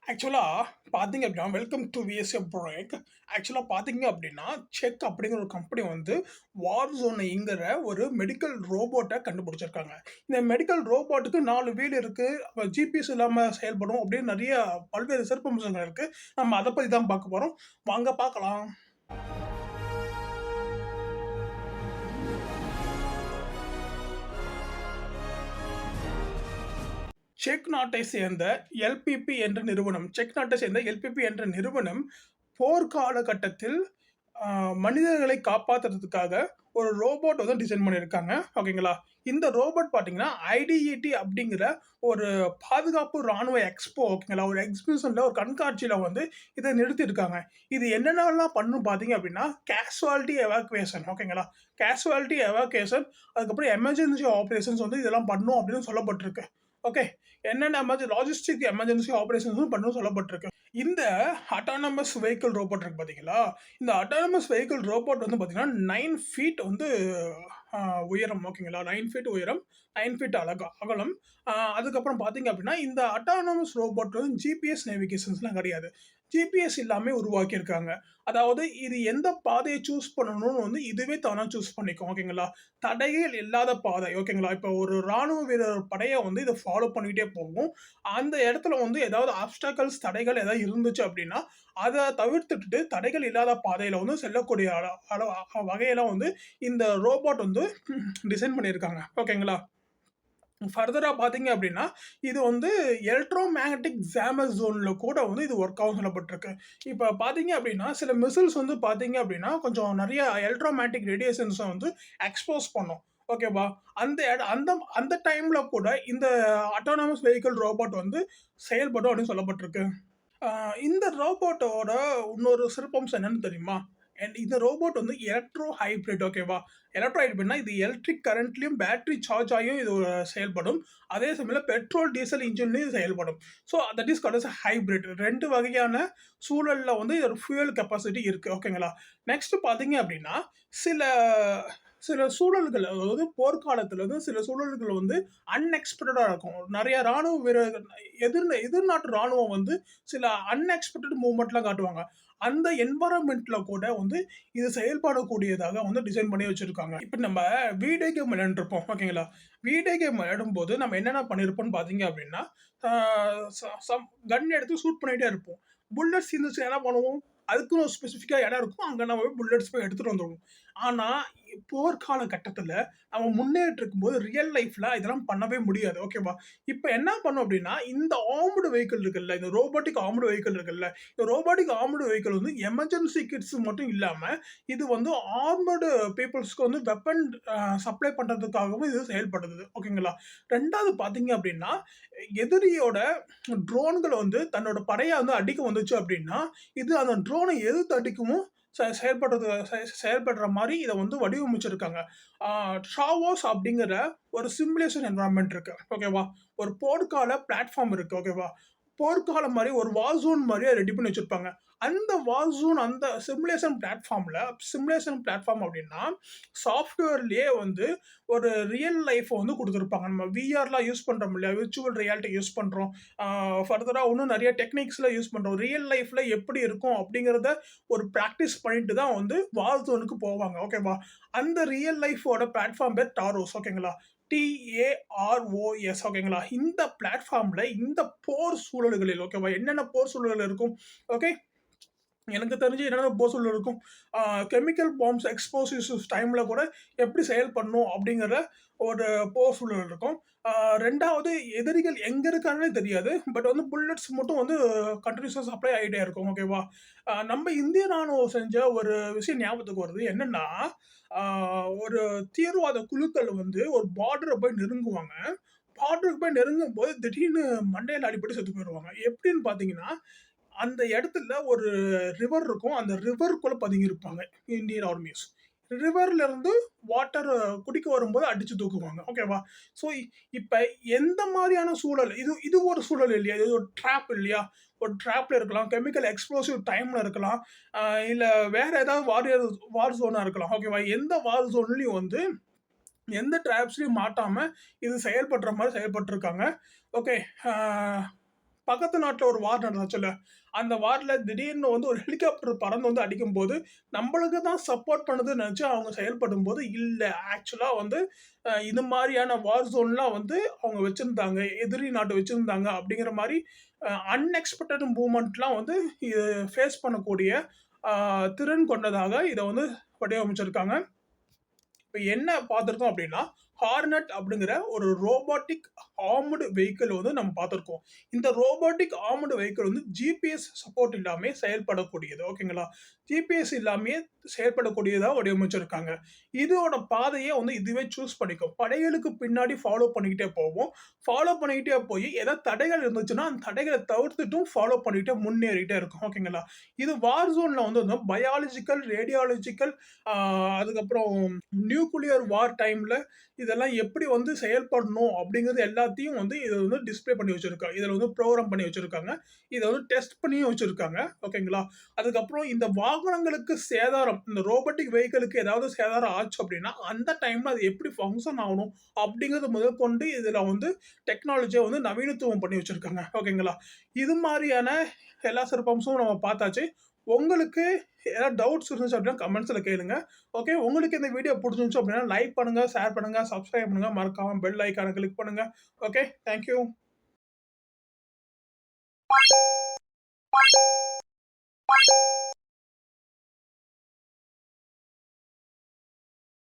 ஆக்சுவலா பார்த்தீங்க அப்படின்னா, வெல்கம் டூ விஎஸ்ஏ பிரேக். ஆக்சுவலா பார்த்தீங்க அப்படின்னா, செக் அப்படிங்கிற ஒரு கம்பெனி வந்து வார்ஸோன்ங்கிற ஒரு மெடிக்கல் ரோபோட்ட கண்டுபிடிச்சிருக்காங்க. இந்த மெடிக்கல் ரோபோட்டுக்கு 4 வீல் இருக்கு. ஜிபிஎஸ் இல்லாம செயல்படும் அப்படின்னு நெறைய பல்வேறு சிறப்பம்சங்கள் இருக்கு. நம்ம அத பத்தி தான் பார்க்க போறோம். வாங்க பார்க்கலாம். செக் நாட்டை சேர்ந்த எல்பிபி என்ற நிறுவனம் செக் நாட்டை சேர்ந்த எல்பிபி என்ற நிறுவனம் போர் காலகட்டத்தில் மனிதர்களை காப்பாத்துறதுக்காக ஒரு ரோபோட் வந்து டிசைன் பண்ணியிருக்காங்க. ஓகேங்களா? இந்த ரோபோட் பார்த்தீங்கன்னா, ஐடிஇடி அப்படிங்கிற ஒரு பாதுகாப்பு ராணுவ எக்ஸ்போ ஓகேங்களா? ஒரு எக்ஸிபிஷன்ல ஒரு கண்காட்சியில வந்து இத நிறுத்தியிருக்காங்க. இது என்னென்னலாம் பண்ணும் பார்த்தீங்க அப்படின்னா, கேஷுவாலிட்டி எவாக்குவேஷன் ஓகேங்களா? கேஷுவாலிட்டி எவாக்குவேஷன் அதுக்கப்புறம் எமர்ஜென்சி ஆப்பரேஷன்ஸ் வந்து இதெல்லாம் பண்ணும் அப்படின்னு சொல்லப்பட்டிருக்கு. ஓகே. என்னென்ன லாஜிஸ்டிக் எமர்ஜென்சி ஆப்பரேஷன்ஸும் பண்ணும் சொல்லப்பட்டிருக்கு. இந்த அட்டானமஸ் வெஹிக்கிள் ரோபோட் இருக்கு பார்த்தீங்களா? இந்த அட்டானமஸ் வெஹிக்கிள் ரோபோட் வந்து பார்த்தீங்கன்னா, 9 ஃபீட் வந்து அ உயரம் ஓகேங்களா? 9 ஃபீட் உயரம், 9 ஃபீட் அகலம். அதுக்கப்புறம் பார்த்தீங்க அப்படின்னா, இந்த அட்டானமஸ் ரோபோட் வந்து ஜிபிஎஸ் நேவிகேஷன்ஸ்லாம் கிடையாது. ஜிபிஎஸ் இல்லாம உருவாக்கியிருக்காங்க. அதாவது இது எந்த பாதைய சூஸ் பண்ணணும்னு வந்து இதுவே தானா சூஸ் பண்ணிக்கும். ஓகேங்களா? தடைகள் இல்லாத பாதை ஓகேங்களா? இப்போ ஒரு ராணுவ வீரர் படைய வந்து இத ஃபாலோ பண்ணிட்டே போகும். அந்த இடத்துல வந்து ஏதாவது ஆப்ஸ்டாக்கிள்ஸ் தடைகள் ஏதாவது இருந்துச்சு அப்படின்னா, அத தவிர்த்துட்டு தடைகள் இல்லாத பாதையில வந்து செல்லக்கூடிய வகையில வந்து இந்த ரோபோட் வந்து டிசைன் பண்ணியிருக்காங்க. ஓகேங்களா? ஃபர்தரா பார்த்தீங்க அப்படின்னா, இது வந்து எலக்ட்ரோ மேக்னடிக் ஜாமர் ஜோன்ல கூட வந்து இது ஒர்க் ஆகும்னு சொல்லப்பட்டிருக்கு. இப்ப பார்த்தீங்க அப்படின்னா, சில மிசில்ஸ் வந்து பார்த்தீங்க அப்படின்னா, கொஞ்சம் நெறைய எலக்ட்ரோ மேக்னடிக் ரேடியேஷன்ஸ வந்து எக்ஸ்போஸ் பண்ணும். ஓகேவா? அந்த அந்த அந்த டைம்ல கூட இந்த ஆட்டோனமஸ் வெஹிக்கிள் ரோபோட் வந்து செயல்படும் அப்படின்னு சொல்லப்பட்டிருக்கு. ஆ இந்த ரோபோட்டோட இன்னொரு சிறப்பம்சம் என்னன்னு தெரியுமா? இந்த ரோபோட் வந்து எலக்ட்ரோ ஹைப்ரிட் ஓகேவா? எலக்ட்ரோ ஹைப்ரிட்னா இது எலக்ட்ரிக் கரண்ட்லயும் பேட்டரி சார்ஜ் ஆகியும் இது செயல்படும். அதே சமயத்தில பெட்ரோல், டீசல் இன்ஜின்லயும் செயல்படும். So that is called as hybrid. 2 வகையான சூழல்ல வந்து இதோட ஃபியூயல் கெப்பாசிட்டி இருக்கு. ஓகேங்களா? நெக்ஸ்ட் பார்த்தீங்க அப்படின்னா, சில சில சூழல்கள் அதாவது போர்க்காலத்துல வந்து சில சூழல்கள் வந்து அன்எக்ஸ்பெக்டடா இருக்கும். நெறைய ராணுவ வீரர்கள் எதிர் நாட்டு ராணுவம் வந்து சில அன்எக்ஸ்பெக்டட் மூவ்மெண்ட்லாம் காட்டுவாங்க. அந்த என்வைரன்மென்ட்ல கூட வந்து இது செயல்படக்கூடியதாக வந்து டிசைன் பண்ணி வச்சிருக்காங்க. இப்ப நம்ம வீடியோ கேம் விளையாண்டுருப்போம். ஓகேங்களா? வீடியோ கேம் விளையாடும்போது நம்ம என்னென்ன பண்ணியிருப்போம்னு பார்த்தீங்க அப்படின்னா, ஆ சம் கன் எடுத்து ஷூட் பண்ணிட்டே இருப்போம். புல்லட்ஸ் இருந்துச்சுன்னா என்ன பண்ணுவோம்? அதுக்குன்னு ஒரு ஸ்பெசிஃபிக்கா இடம் இருக்கும். அங்க நம்ம போய் புல்லட்ஸ் போய் எடுத்துட்டு வந்துருவோம். ஆனா, போர்க்கால கட்டத்துல நம்ம முன்னேறிட்டு இருக்கும்போது ரியல் லைஃப்ல இதெல்லாம் பண்ணவே முடியாது. ஓகேவா? இப்ப என்ன பண்ணோம் அப்டின்னா, இந்த ஆர்ம்டு வெஹிக்கிள் இருக்குல்ல, இந்த ரோபோட்டிக் ஆர்ம்டு வெஹிக்கிள் இருக்குல்ல, இந்த ரோபோட்டிக் ஆர்ம்டு வெஹிக்கிள் வந்து எமர்ஜென்சி கிட்ஸ் மட்டும் இல்லாம, இது வந்து ஆர்மடு பீப்பிள்ஸ்க்கு வந்து வெப்பன் சப்ளை பண்றதுக்காகவும் இது செயல்படுது. ஓகேங்களா? 2வது பார்த்தீங்க அப்டின்னா, எதிரியோட ட்ரோன்கள வந்து தன்னோட படைய வந்து அடிக்க வந்துச்சு அப்டின்னா, இது அந்த ட்ரோன எதிர்த்து அடிக்கவும் செயல்படுற மாரி இத வந்து வடிவமைச்சிருக்காங்க. ஆ ட்ராவோஸ் அப்படிங்கிற ஒரு சிமுலேஷன் என்வைரன்மென்ட் இருக்கு. ஓகேவா? ஒரு போர்க்கால பிளாட்ஃபார்ம் இருக்கு. ஓகேவா? போர்க்காலம் மாரி ஒரு வார் ஜோன் மாரியே ரெடி பண்ணி வச்சிருப்பாங்க. அந்த வார் ஜோன் அந்த சிமுலேஷன் பிளாட்ஃபார்ம் அப்படின்னா, சாஃப்ட்வேர்லயே வந்து ஒரு ரியல் லைஃப்ப வந்து குடுத்திருப்பாங்க. நம்ம விஆர்லாம் யூஸ் பண்றோம் இல்லையா? விர்ச்சுவல் ரியாலிட்டி யூஸ் பண்றோம். ஃபர்தரா இன்னும் நெறைய டெக்னிக்ஸ்லாம் யூஸ் பண்றோம். ரியல் லைஃப்ல எப்படி இருக்கும் அப்படிங்கிறத ஒரு பிராக்டிஸ் பண்ணிட்டு தான் வந்து வார் ஜோனுக்கு போவாங்க. ஓகேவா? அந்த ரியல் லைஃப்போட பிளாட்ஃபார்ம் பேர் டாரோஸ் ஓகேங்களா? டிஏஆர்ஓஎஸ் ஓகேங்களா? இந்த பிளாட்ஃபார்ம்ல இந்த போர் சூழல்களில் ஓகேவா? என்னென்ன போர் சூழல்கள் இருக்கும்? ஓகே. எனக்கு தெரிஞ்சு என்னென்ன போர் இருக்கும். கெமிக்கல் பாம்ப்ஸ் எக்ஸ்ப்ளோசிவ்ஸ் டைம்ல கூட எப்படி செயல்படணும் அப்படிங்கிற ஒரு போர் சூழல் இருக்கும். 2வது எதிரிகள் எங்க இருக்காங்கன்னே தெரியாது. பட் வந்து புல்லட்ஸ் மட்டும் வந்து கன்டினியூஸா சப்ளை ஆயிட்டே இருக்கும். ஓகேவா? நம்ம இந்திய ராணுவம் செஞ்ச ஒரு விஷயம் ஞாபகத்துக்கு வருது. என்னன்னா, ஆ ஒரு தீவிரவாத குழுக்கள் வந்து ஒரு பார்டர போய் நெருங்குவாங்க. பார்டருக்கு போய் நெருங்கும்போது திடீர்னு மண்டையில அடிபட்டு செத்து போயிருவாங்க. எப்படின்னு பார்த்தீங்கன்னா, அந்த இடத்துல ஒரு ரிவர் இருக்கும். அந்த ரிவர்க்குள்ள பதுங்கியிருப்பாங்க இந்தியன் ஆர்மிஸ். ரிவர்ல இருந்து வாட்டர் குடிக்க வரும்போது அடிச்சு தூக்குவாங்க. ஓகேவா? ஸோ இப்ப எந்த மாரியான சூழல் இது இது ஒரு சூழல் இல்லையா? இது ஒரு ட்ராப் இல்லையா? ஒரு ட்ராப்ல இருக்கலாம். கெமிக்கல் எக்ஸ்ப்ளோசிவ் டைம்ல இருக்கலாம். அ இல்ல வேற ஏதாவது வார் ஜோனா இருக்கலாம். ஓகேவா? எந்த வார் ஜோன்லயும் வந்து எந்த ட்ராப்ஸ்லயும் மாட்டாம இது செயல்படுற மாரி செயல்பட்டுருக்காங்க. ஓகே. ஆ பக்கத்து நாட்டுல ஒரு வார் நடந்துச்சுல்ல, அந்த வார்ல திடீர்னு வந்து ஒரு ஹெலிகாப்டர் பறந்து வந்து அடிக்கும்போது, நம்மளுக்கு தான் சப்போர்ட் பண்ணுதுன்னு நெனச்சு அவங்க செயல்படும்போது, இல்ல ஆக்சுவலா வந்து இது மாரியான வார் ஜோன்லாம் வந்து அவங்க வச்சிருந்தாங்க. எதிரி நாட்டு வச்சிருந்தாங்க அப்படிங்கிற மாரி அன்எக்ஸ்பெக்டட் மூவ்மெண்ட்லாம் வந்து இது ஃபேஸ் பண்ணக்கூடிய அ திறன் கொண்டதாக இத வந்து வடிவமைச்சிருக்காங்க. இப்ப என்ன பார்த்திருக்கோம் அப்படின்னா, ஹார்னட் அப்படிங்கிற ஒரு ரோபோட்டிக் ஆர்ம்டு வெஹிக்கிள் வந்து நம்ம பார்த்திருக்கோம். இந்த ரோபோட்டிக் ஆர்ம்டு வெஹிக்கிள் வந்து ஜிபிஎஸ் சப்போர்ட் இல்லாமயே செயல்படக்கூடியது. ஓகேங்களா? ஜிபிஎஸ் இல்லாமயே செயல்படக்கூடியதா வடிவமைச்சிருக்காங்க. இதோட பாதைய வந்து இதுவே சூஸ் பண்ணிக்கும். படைகளுக்கு பின்னாடி ஃபாலோ பண்ணிக்கிட்டே போகும். ஃபாலோ பண்ணிக்கிட்டே போய் ஏதாவது தடைகள் இருந்துச்சுன்னா, அந்த தடைகள தவிர்த்துட்டும் ஃபாலோ பண்ணிக்கிட்டே முன்னேறிட்டே இருக்கும். ஓகேங்களா? இது வார் ஜோன்ல வந்து பயாலஜிக்கல், ரேடியாலஜிக்கல் ஆ அதுக்கப்புறம் நியூக்ளியர் வார் டைம்ல இதெல்லாம் எப்படி வந்து செயல்படணும் அப்படிங்கிறது எல்லாத்தையும் வந்து இத வந்து டிஸ்ப்ளே பண்ணி வச்சிருக்காங்க. இதுல வந்து ப்ரோகிராம் பண்ணி வச்சிருக்காங்க. இத வந்து டெஸ்ட் பண்ணியும் வச்சிருக்காங்க. ஓகேங்களா? அதுக்கப்புறம் இந்த வாகனங்களுக்கு சேதாரம், இந்த ரோபோட்டிக் வெஹிக்கிளுக்கு ஏதாவது சேதாரம் ஆச்சு அப்படின்னா, அந்த டைம்ல அது எப்படி ஃபங்ஷன் ஆகணும் அப்படிங்கிறது முதற்கொண்டு இதுல வந்து டெக்னாலஜிய வந்து நவீனத்துவம் பண்ணி வச்சிருக்காங்க. ஓகேங்களா? இது மாரியான எல்லா சிறப்பம்சமும் நம்ம பார்த்தாச்சு. உங்களுக்கு ஏதாவது டவுட்ஸ் இருந்துச்சு அப்படின்னா கமெண்ட்ஸ்ல கேளுங்க. ஓகே. உங்களுக்கு இந்த வீடியோ புடிச்சிருந்துச்சு அப்படின்னா லைக் பண்ணுங்க, ஷேர் பண்ணுங்க, சப்ஸ்கிரைப் பண்ணுங்க. மறக்காம பெல் ஐகான கிளிக் பண்ணுங்க. ஓகே. Thank you.